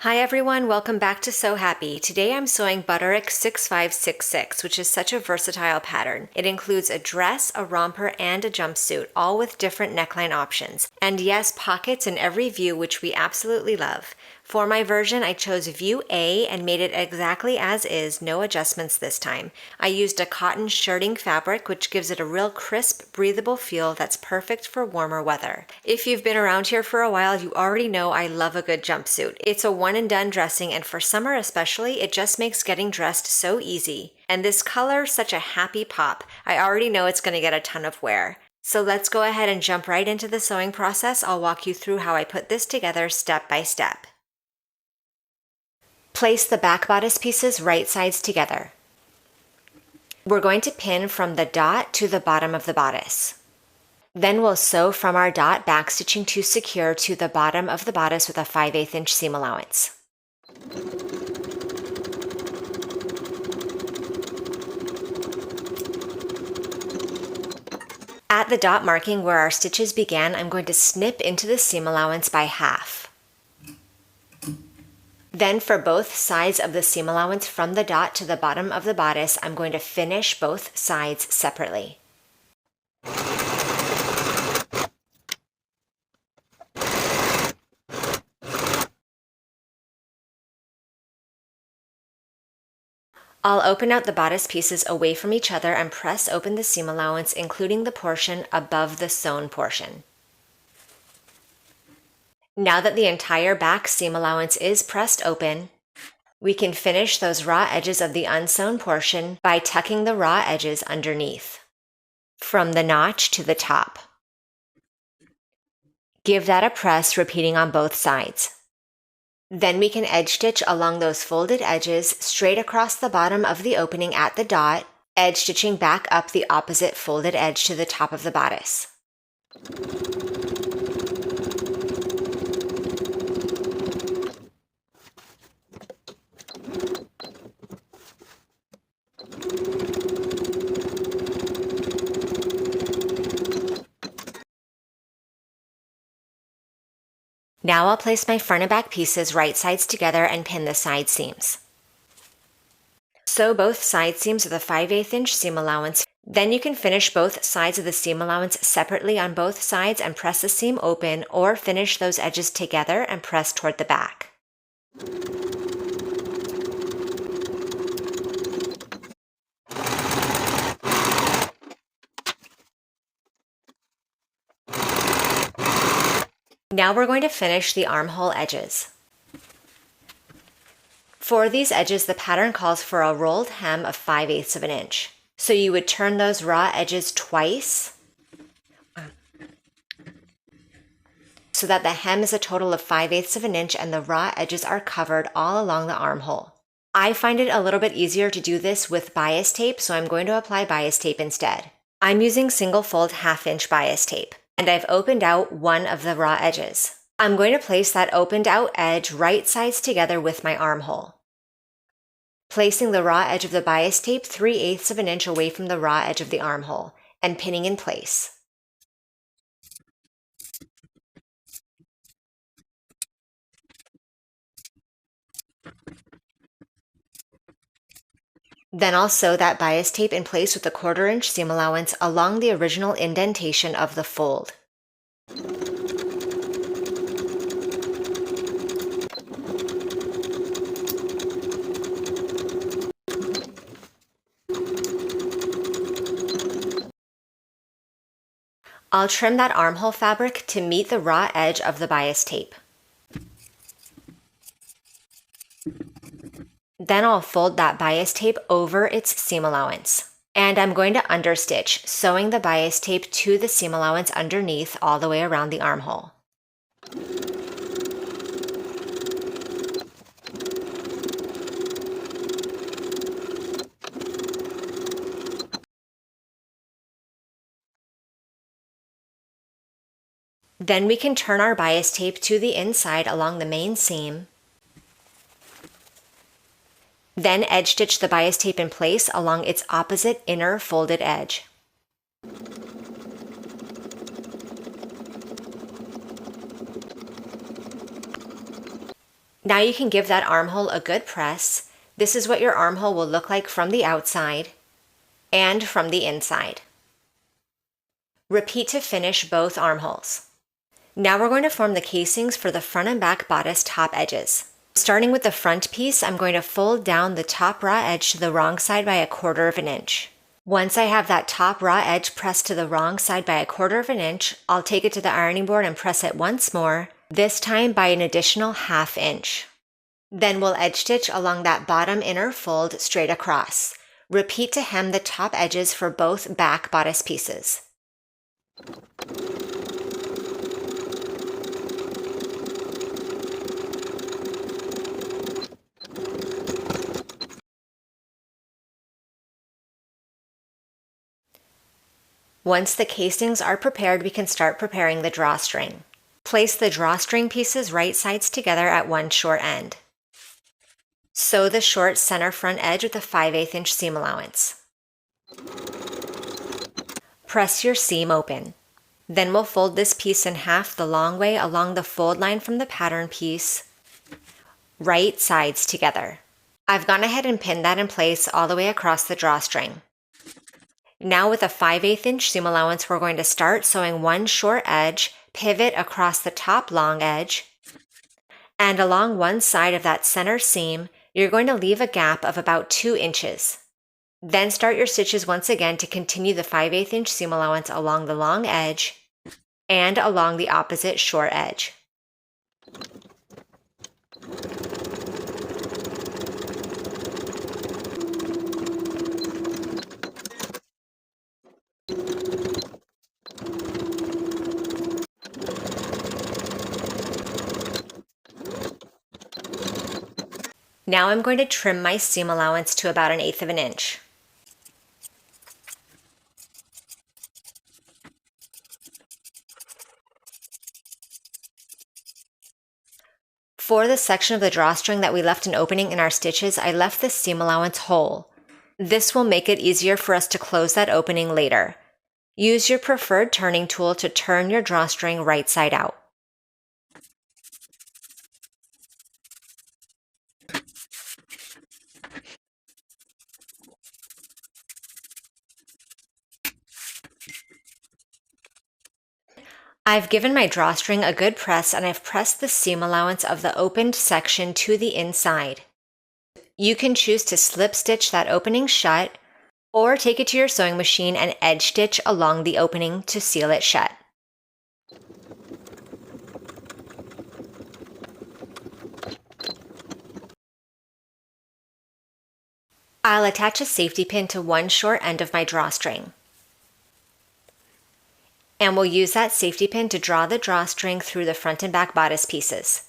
Hi everyone, welcome back to Sew Happy. Today I'm sewing Butterick 6566, which is such a versatile pattern. It includes a dress, a romper, and a jumpsuit, all with different neckline options. And yes, pockets in every view, which we absolutely love. For my version, I chose view A and made it exactly as is, no adjustments this time. I used a cotton shirting fabric, which gives it a real crisp, breathable feel that's perfect for warmer weather. If you've been around here for a while, you already know I love a good jumpsuit. It's a one and done dressing, and for summer especially, it just makes getting dressed so easy. And this color, such a happy pop. I already know it's going to get a ton of wear. So let's go ahead and jump right into the sewing process. I'll walk you through how I put this together step by step. Place the back bodice pieces right sides together. We're going to pin from the dot to the bottom of the bodice. Then we'll sew from our dot backstitching to secure to the bottom of the bodice with a 5/8 inch seam allowance. At the dot marking where our stitches began, I'm going to snip into the seam allowance by half. Then for both sides of the seam allowance from the dot to the bottom of the bodice, I'm going to finish both sides separately. I'll open out the bodice pieces away from each other and press open the seam allowance, including the portion above the sewn portion. Now that the entire back seam allowance is pressed open, we can finish those raw edges of the unsewn portion by tucking the raw edges underneath, from the notch to the top. Give that a press, repeating on both sides. Then we can edge stitch along those folded edges straight across the bottom of the opening at the dot, edge stitching back up the opposite folded edge to the top of the bodice. Now I'll place my front and back pieces right sides together and pin the side seams. Sew both side seams with a 5/8 inch seam allowance. Then you can finish both sides of the seam allowance separately on both sides and press the seam open, or finish those edges together and press toward the back. Now we're going to finish the armhole edges. For these edges, the pattern calls for a rolled hem of 5/8 of an inch. So you would turn those raw edges twice so that the hem is a total of 5/8 of an inch and the raw edges are covered all along the armhole. I find it a little bit easier to do this with bias tape, so I'm going to apply bias tape instead. I'm using single fold 1/2 inch bias tape, and I've opened out one of the raw edges. I'm going to place that opened out edge right sides together with my armhole, placing the raw edge of the bias tape 3/8 of an inch away from the raw edge of the armhole and pinning in place. Then I'll sew that bias tape in place with a 1/4 inch seam allowance along the original indentation of the fold. I'll trim that armhole fabric to meet the raw edge of the bias tape. Then I'll fold that bias tape over its seam allowance. And I'm going to understitch, sewing the bias tape to the seam allowance underneath all the way around the armhole. Then we can turn our bias tape to the inside along the main seam. Then edge stitch the bias tape in place along its opposite inner folded edge. Now you can give that armhole a good press. This is what your armhole will look like from the outside and from the inside. Repeat to finish both armholes. Now we're going to form the casings for the front and back bodice top edges. Starting with the front piece, I'm going to fold down the top raw edge to the wrong side by 1/4 inch. Once I have that top raw edge pressed to the wrong side by 1/4 inch, I'll take it to the ironing board and press it once more, this time by an additional 1/2 inch. Then we'll edge stitch along that bottom inner fold straight across. Repeat to hem the top edges for both back bodice pieces. Once the casings are prepared, we can start preparing the drawstring. Place the drawstring pieces right sides together at one short end. Sew the short center front edge with a 5/8 inch seam allowance. Press your seam open. Then we'll fold this piece in half the long way along the fold line from the pattern piece, right sides together. I've gone ahead and pinned that in place all the way across the drawstring. Now with a 5/8 inch seam allowance, we're going to start sewing one short edge, pivot across the top long edge, and along one side of that center seam, you're going to leave a gap of about 2 inches. Then start your stitches once again to continue the 5/8 inch seam allowance along the long edge and along the opposite short edge. Now I'm going to trim my seam allowance to about 1/8 inch. For the section of the drawstring that we left an opening in our stitches, I left the seam allowance whole. This will make it easier for us to close that opening later. Use your preferred turning tool to turn your drawstring right side out. I've given my drawstring a good press and I've pressed the seam allowance of the opened section to the inside. You can choose to slip stitch that opening shut or take it to your sewing machine and edge stitch along the opening to seal it shut. I'll attach a safety pin to one short end of my drawstring. And we'll use that safety pin to draw the drawstring through the front and back bodice pieces.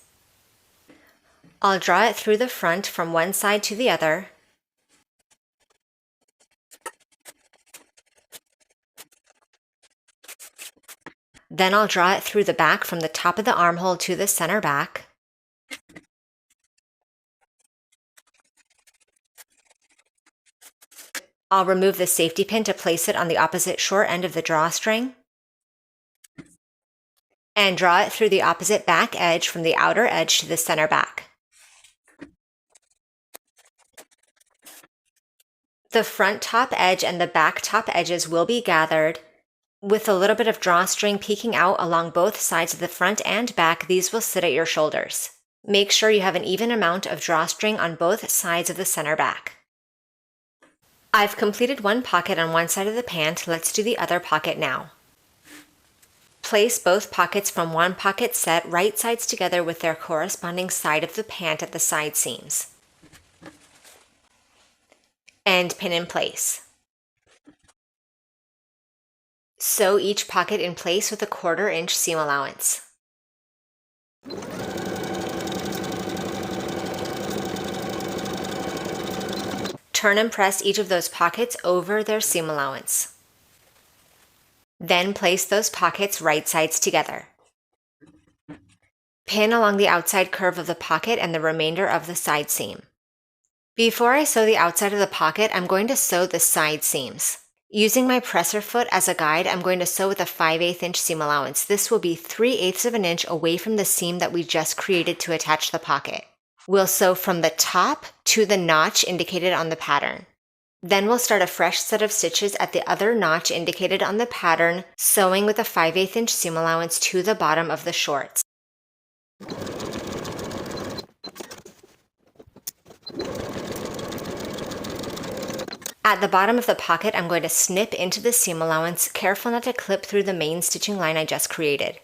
I'll draw it through the front from one side to the other. Then I'll draw it through the back from the top of the armhole to the center back. I'll remove the safety pin to place it on the opposite short end of the drawstring. And draw it through the opposite back edge from the outer edge to the center back. The front top edge and the back top edges will be gathered. With a little bit of drawstring peeking out along both sides of the front and back, these will sit at your shoulders. Make sure you have an even amount of drawstring on both sides of the center back. I've completed one pocket on one side of the pant. Let's do the other pocket now. Place both pockets from one pocket set right sides together with their corresponding side of the pant at the side seams. And pin in place. Sew each pocket in place with a 1/4 inch seam allowance. Turn and press each of those pockets over their seam allowance. Then place those pockets right sides together. Pin along the outside curve of the pocket and the remainder of the side seam. Before I sew the outside of the pocket, I'm going to sew the side seams. Using my presser foot as a guide, I'm going to sew with a 5/8 inch seam allowance. This will be 3/8 inch away from the seam that we just created to attach the pocket. We'll sew from the top to the notch indicated on the pattern. Then we'll start a fresh set of stitches at the other notch indicated on the pattern, sewing with a 5/8 inch seam allowance to the bottom of the shorts. At the bottom of the pocket, I'm going to snip into the seam allowance, careful not to clip through the main stitching line I just created.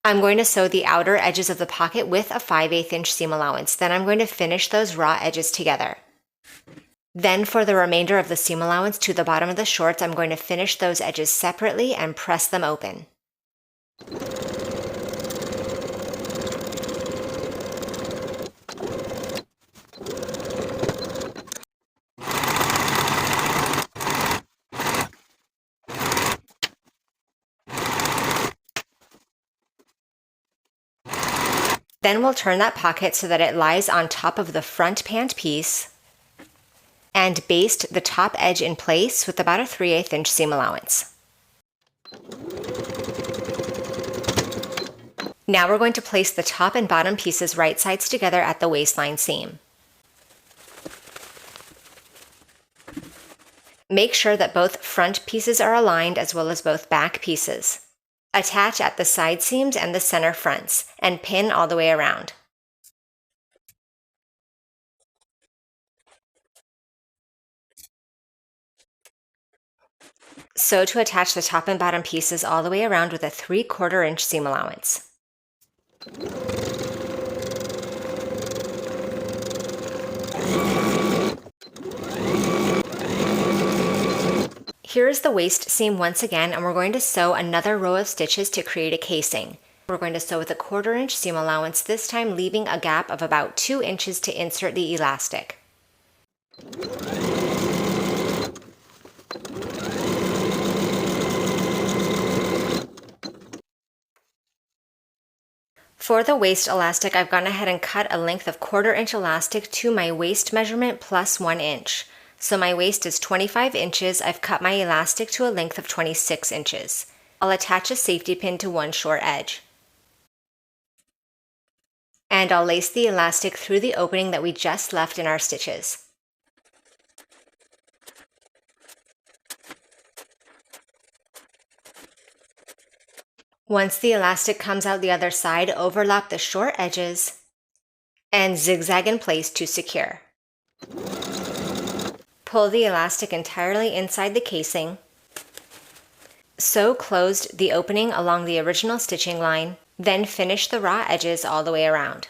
I'm going to sew the outer edges of the pocket with a 5/8 inch seam allowance. Then I'm going to finish those raw edges together. Then for the remainder of the seam allowance to the bottom of the shorts, I'm going to finish those edges separately and press them open. Then we'll turn that pocket so that it lies on top of the front pant piece and baste the top edge in place with about a 3/8 inch seam allowance. Now we're going to place the top and bottom pieces right sides together at the waistline seam. Make sure that both front pieces are aligned as well as both back pieces. Attach at the side seams and the center fronts, and pin all the way around. Sew to attach the top and bottom pieces all the way around with a 3/4 inch seam allowance. Here is the waist seam once again, and we're going to sew another row of stitches to create a casing. We're going to sew with a 1/4 inch seam allowance, this time leaving a gap of about 2 inches to insert the elastic. For the waist elastic, I've gone ahead and cut a length of 1/4 inch elastic to my waist measurement plus 1 inch. So my waist is 25 inches, I've cut my elastic to a length of 26 inches. I'll attach a safety pin to one short edge. And I'll lace the elastic through the opening that we just left in our stitches. Once the elastic comes out the other side, overlap the short edges and zigzag in place to secure. Pull the elastic entirely inside the casing. Sew closed the opening along the original stitching line, then finish the raw edges all the way around.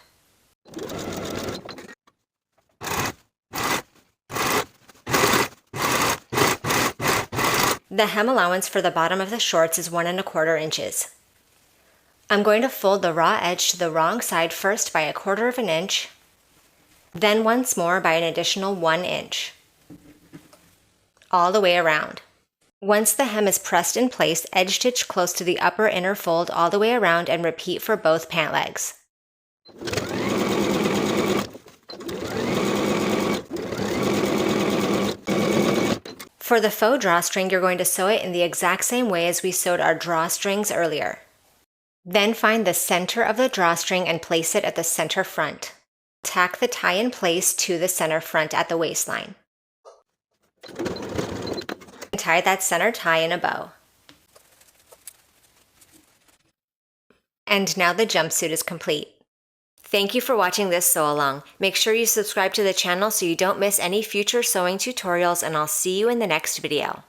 The hem allowance for the bottom of the shorts is 1 1/4 inches. I'm going to fold the raw edge to the wrong side first by 1/4 inch, then once more by an additional 1 inch. All the way around. Once the hem is pressed in place, edge stitch close to the upper inner fold all the way around and repeat for both pant legs. For the faux drawstring, you're going to sew it in the exact same way as we sewed our drawstrings earlier. Then find the center of the drawstring and place it at the center front. Tack the tie in place to the center front at the waistline. Tie that center tie in a bow. And now the jumpsuit is complete. Thank you for watching this sew along. Make sure you subscribe to the channel so you don't miss any future sewing tutorials, and I'll see you in the next video.